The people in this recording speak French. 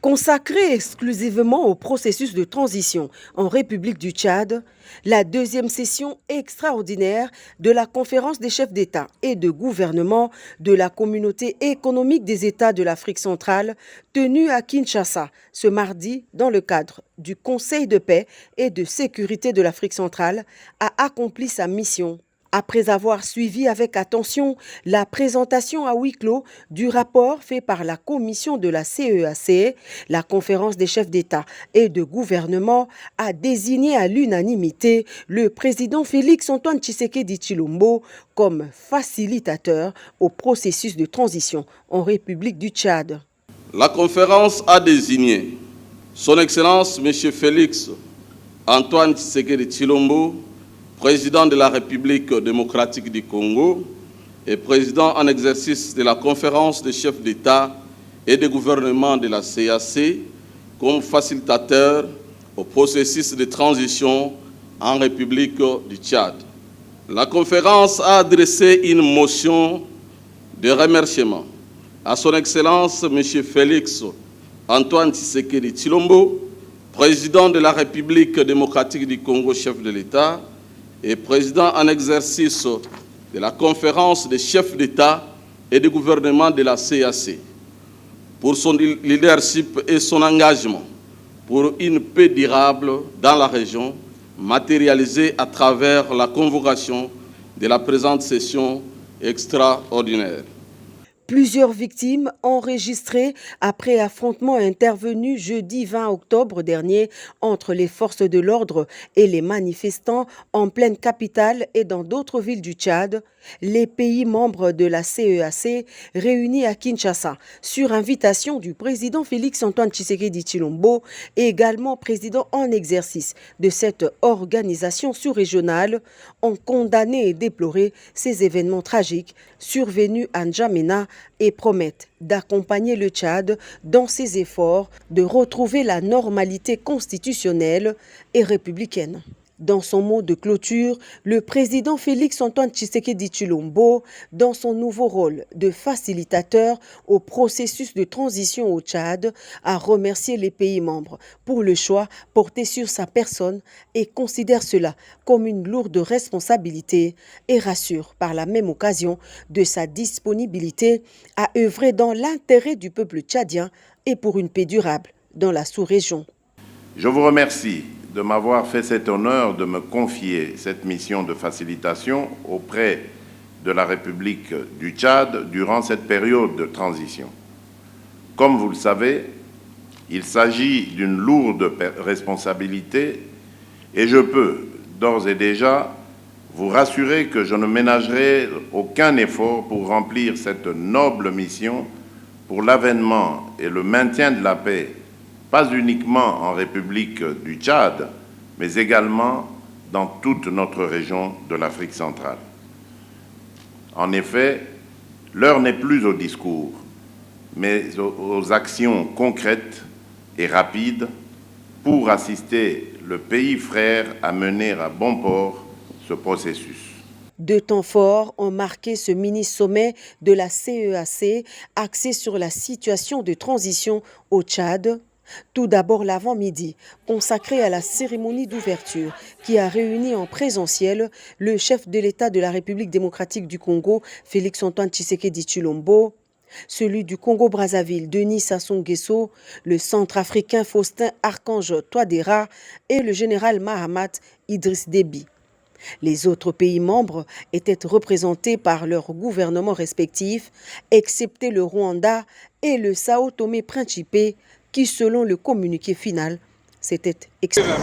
Consacrée exclusivement au processus de transition en République du Tchad, la deuxième session extraordinaire de la conférence des chefs d'État et de gouvernement de la communauté économique des États de l'Afrique centrale, tenue à Kinshasa ce mardi dans le cadre du Conseil de paix et de sécurité de l'Afrique centrale, a accompli sa mission. Après avoir suivi avec attention la présentation à huis clos du rapport fait par la commission de la CEAC, la conférence des chefs d'État et de gouvernement a désigné à l'unanimité le président Félix-Antoine Tshisekedi Tshilombo comme facilitateur au processus de transition en République du Tchad. La conférence a désigné Son Excellence M. Félix-Antoine Tshisekedi Tshilombo, président de la République démocratique du Congo et président en exercice de la conférence des chefs d'État et de gouvernement de la CEAC comme facilitateur au processus de transition en République du Tchad. La conférence a adressé une motion de remerciement à Son Excellence M. Félix-Antoine Tshisekedi Tshilombo, président de la République démocratique du Congo, chef de l'État, et président en exercice de la conférence des chefs d'État et de gouvernement de la CEAC, pour son leadership et son engagement pour une paix durable dans la région, matérialisée à travers la convocation de la présente session extraordinaire. Plusieurs victimes enregistrées après affrontements intervenus jeudi 20 octobre dernier entre les forces de l'ordre et les manifestants en pleine capitale et dans d'autres villes du Tchad, les pays membres de la CEAC réunis à Kinshasa sur invitation du président Félix-Antoine Tshisekedi Tshilombo, également président en exercice de cette organisation sous-régionale, ont condamné et déploré ces événements tragiques survenus à N'Djamena et promettent d'accompagner le Tchad dans ses efforts de retrouver la normalité constitutionnelle et républicaine. Dans son mot de clôture, le président Félix-Antoine Tshisekedi Tshilombo, dans son nouveau rôle de facilitateur au processus de transition au Tchad, a remercié les pays membres pour le choix porté sur sa personne et considère cela comme une lourde responsabilité et rassure par la même occasion de sa disponibilité à œuvrer dans l'intérêt du peuple tchadien et pour une paix durable dans la sous-région. Je vous remercie de m'avoir fait cet honneur de me confier cette mission de facilitation auprès de la République du Tchad durant cette période de transition. Comme vous le savez, il s'agit d'une lourde responsabilité et je peux d'ores et déjà vous rassurer que je ne ménagerai aucun effort pour remplir cette noble mission pour l'avènement et le maintien de la paix, pas uniquement en République du Tchad, mais également dans toute notre région de l'Afrique centrale. En effet, l'heure n'est plus au discours, mais aux actions concrètes et rapides pour assister le pays frère à mener à bon port ce processus. Deux temps forts ont marqué ce mini-sommet de la CEAC axé sur la situation de transition au Tchad. Tout d'abord l'avant-midi, consacré à la cérémonie d'ouverture qui a réuni en présentiel le chef de l'État de la République démocratique du Congo, Félix-Antoine Tshisekedi Tshilombo, celui du Congo-Brazzaville, Denis Sassou Nguesso, le centrafricain Faustin Archange Touadéra et le général Mahamat Idriss Déby. Les autres pays membres étaient représentés par leurs gouvernements respectifs, excepté le Rwanda et le Sao Tomé-Principe, qui, selon le communiqué final, s'était exprimé.